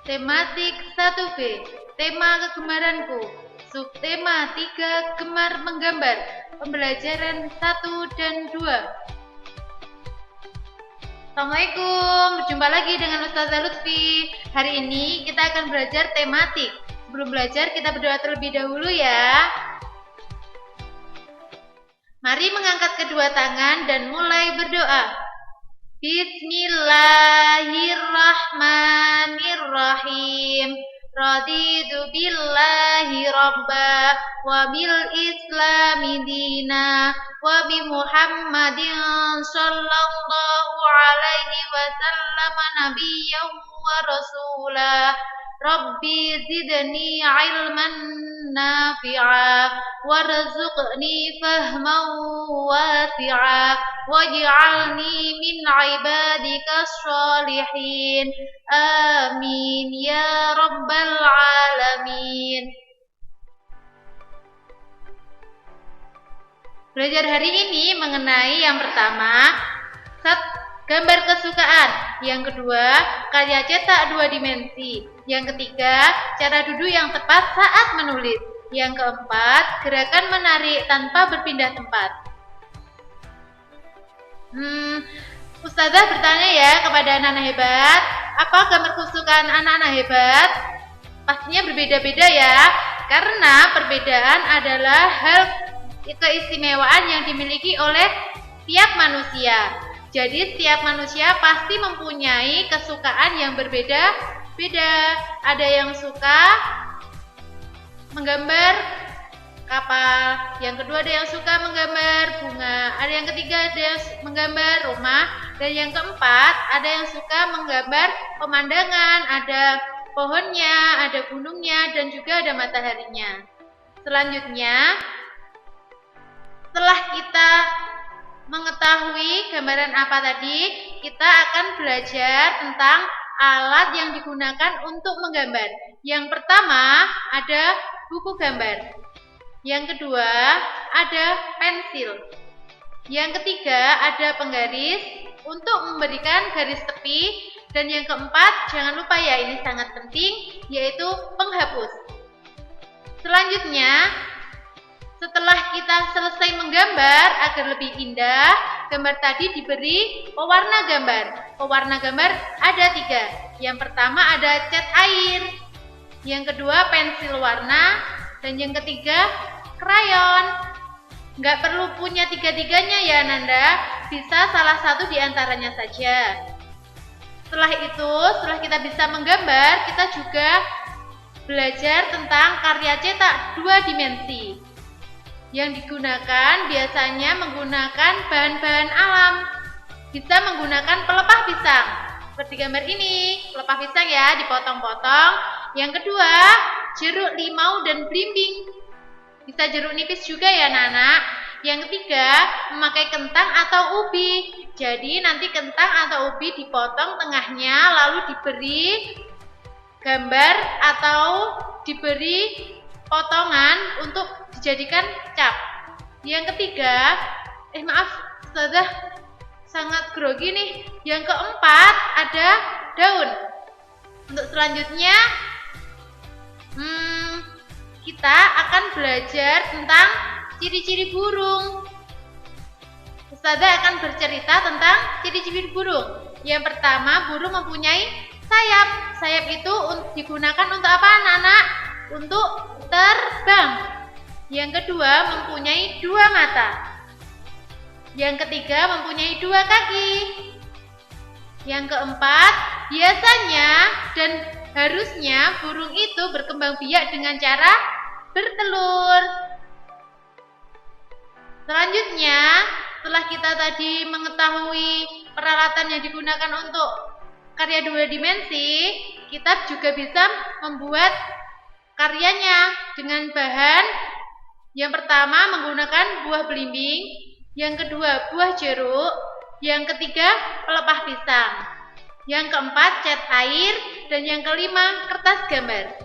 Tematik 1B, tema kegemaranku. Subtema 3, gemar menggambar. Pembelajaran 1 dan 2. Assalamualaikum, berjumpa lagi dengan Ustazah Lutfi. Hari ini kita akan belajar tematik. Sebelum belajar kita berdoa terlebih dahulu ya. Mari mengangkat kedua tangan dan mulai berdoa. Bismillahirrahmanirrahim. Raditu billahi rabba wa bil islami dina wa bi Muhammadin sallallahu alaihi wasallam nabiyyan wa rasulah. Rabbi zidni ilman nafi'a warzuqni fahman wasi'a waj'alni min ibadika sholihin. Amin ya rabbal alamin. Belajar hari ini mengenai yang pertama, gambar kesukaan. Yang kedua, karya cetak 2 dimensi. Yang ketiga, cara duduk yang tepat saat menulis. Yang keempat, gerakan menarik tanpa berpindah tempat. Ustazah bertanya ya kepada anak-anak hebat, apa gambar kesukaan anak-anak hebat? Pastinya berbeda-beda ya, karena perbedaan adalah hal keistimewaan yang dimiliki oleh tiap manusia. Jadi setiap manusia pasti mempunyai kesukaan yang berbeda-beda. Ada yang suka menggambar kapal, yang kedua ada yang suka menggambar bunga, ada yang ketiga ada yang menggambar rumah, dan yang keempat ada yang suka menggambar pemandangan, ada pohonnya, ada gunungnya, dan juga ada mataharinya. Selanjutnya, setelah kita mengetahui gambaran apa tadi, kita akan belajar tentang alat yang digunakan untuk menggambar. Yang pertama ada buku gambar. Yang kedua ada pensil. Yang ketiga ada penggaris untuk memberikan garis tepi. Dan yang keempat, jangan lupa ya, ini sangat penting, yaitu penghapus. Selanjutnya, setelah kita selesai menggambar agar lebih indah, gambar tadi diberi pewarna gambar. Pewarna gambar ada 3. Yang pertama ada cat air, yang kedua pensil warna, dan yang ketiga krayon. Nggak perlu punya 3-tiganya ya Nanda, bisa salah satu di antaranya saja. Setelah itu, setelah kita bisa menggambar, kita juga belajar tentang karya cetak 2 dimensi. Yang digunakan biasanya menggunakan bahan-bahan alam. Bisa menggunakan pelepah pisang. Seperti gambar ini, pelepah pisang ya, dipotong-potong. Yang kedua, jeruk limau dan belimbing. Bisa jeruk nipis juga ya anak-anak. Yang ketiga, memakai kentang atau ubi. Jadi nanti kentang atau ubi dipotong tengahnya, lalu diberi gambar atau diberi potongan untuk dijadikan cap. Yang ketiga, Ustazah sangat grogi nih. Yang keempat ada daun. Untuk selanjutnya kita akan belajar tentang ciri-ciri burung. Ustazah akan bercerita tentang ciri-ciri burung. Yang pertama, burung mempunyai sayap. Sayap itu digunakan untuk apa anak-anak? Untuk terbang. Yang kedua, mempunyai 2 mata. Yang ketiga, mempunyai 2 kaki. Yang keempat, biasanya dan harusnya burung itu berkembang biak dengan cara bertelur. Selanjutnya, setelah kita tadi mengetahui peralatan yang digunakan untuk karya 2 dimensi, kita juga bisa membuat karyanya dengan bahan yang pertama menggunakan buah belimbing, yang kedua buah jeruk, yang ketiga pelepah pisang, yang keempat cat air, dan yang kelima kertas gambar.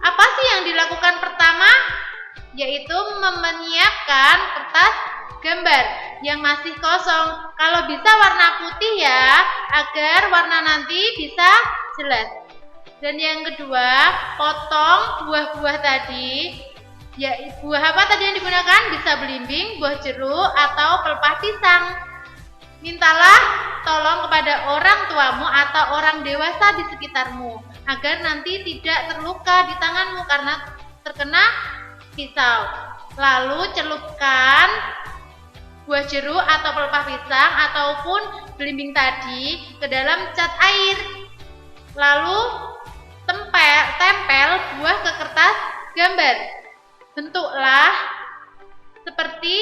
Apa sih yang dilakukan pertama? Yaitu menyiapkan kertas gambar yang masih kosong. Kalau bisa warna putih ya, agar warna nanti bisa jelas. Dan yang kedua, potong buah-buah tadi. Ya, buah apa tadi yang digunakan? Bisa belimbing, buah jeruk, atau pelepah pisang. Mintalah tolong kepada orang tuamu atau orang dewasa di sekitarmu agar nanti tidak terluka di tanganmu karena terkena pisau. Lalu celupkan buah jeruk atau pelepah pisang ataupun belimbing tadi ke dalam cat air. Lalu tempel buah ke kertas gambar. Bentuklah seperti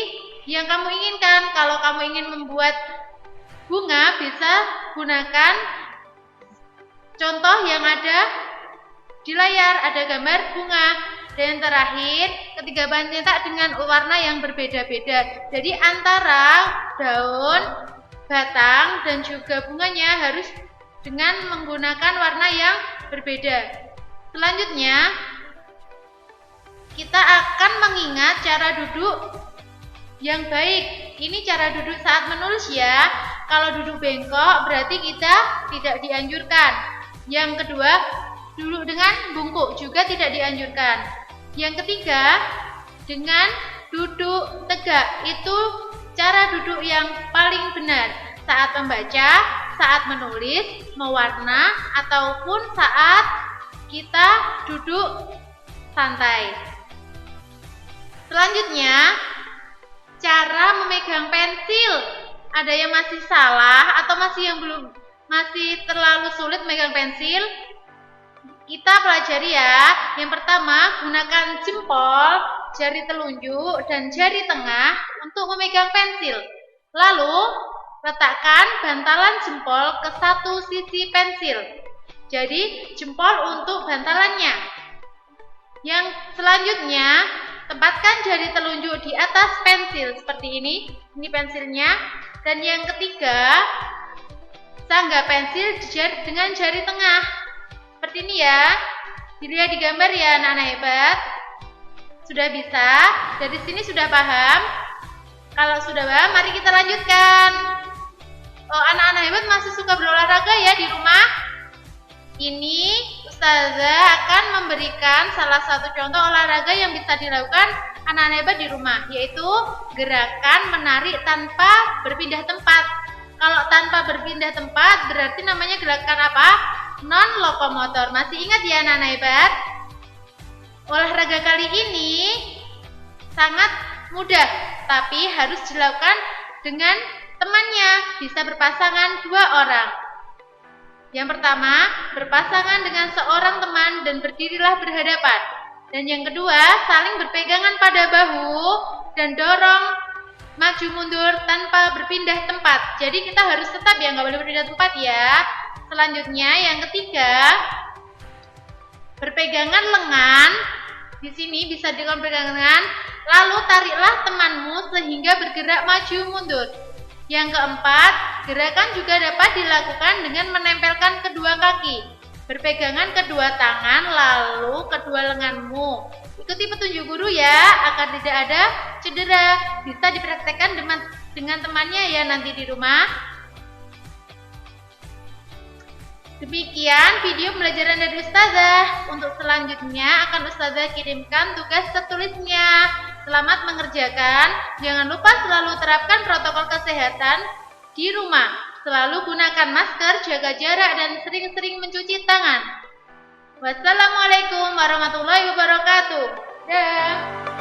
yang kamu inginkan. Kalau kamu ingin membuat bunga, bisa gunakan contoh yang ada di layar, ada gambar bunga. Dan terakhir, ketiga bahan cetak dengan warna yang berbeda-beda. Jadi antara daun, batang, dan juga bunganya harus dengan menggunakan warna yang berbeda. Selanjutnya, kita akan mengingat cara duduk yang baik. Ini cara duduk saat menulis ya. Kalau duduk bengkok berarti kita tidak dianjurkan. Yang kedua, duduk dengan bungkuk juga tidak dianjurkan. Yang ketiga, dengan duduk tegak. Itu cara duduk yang paling benar saat membaca, saat menulis, mewarna, ataupun saat kita duduk santai. Selanjutnya, cara memegang pensil. Ada yang masih salah atau masih terlalu sulit memegang pensil? Kita pelajari ya. Yang pertama, gunakan jempol, jari telunjuk, dan jari tengah untuk memegang pensil. Lalu, letakkan bantalan jempol ke satu sisi pensil. Jadi, jempol untuk bantalannya. Yang selanjutnya, tempatkan jari telunjuk di atas pensil seperti ini. Ini pensilnya. Dan yang ketiga, sanggah pensil dengan jari tengah. Seperti ini ya. Dilihat di gambar ya anak-anak hebat. Sudah bisa? Dari sini sudah paham? Kalau sudah paham, mari kita lanjutkan. Oh, anak-anak hebat masih suka berolahraga ya di rumah? Ini Ustazah akan memberikan salah satu contoh olahraga yang bisa dilakukan anak-anak hebat di rumah, yaitu gerakan menarik tanpa berpindah tempat. Kalau tanpa berpindah tempat berarti namanya gerakan apa? Non-lokomotor. Masih ingat ya anak-anak hebat? Olahraga kali ini sangat mudah, tapi harus dilakukan dengan temannya. Bisa berpasangan 2 orang. Yang pertama, berpasangan dengan seorang teman dan berdirilah berhadapan. Dan yang kedua, saling berpegangan pada bahu dan dorong maju mundur tanpa berpindah tempat. Jadi kita harus tetap ya, nggak boleh berpindah tempat ya. Selanjutnya yang ketiga, berpegangan lengan. Di sini bisa dengan pegangan, lalu tariklah temanmu sehingga bergerak maju mundur. Yang keempat, gerakan juga dapat dilakukan dengan menempelkan kedua kaki, berpegangan kedua tangan, lalu kedua lenganmu. Ikuti petunjuk guru ya, agar tidak ada cedera. Bisa dipraktekkan dengan temannya ya nanti di rumah. Demikian video pembelajaran dari Ustazah. Untuk selanjutnya akan Ustazah kirimkan tugas tertulisnya. Selamat mengerjakan. Jangan lupa selalu terapkan protokol kesehatan di rumah. Selalu gunakan masker, jaga jarak, dan sering-sering mencuci tangan. Wassalamualaikum warahmatullahi wabarakatuh. Dah.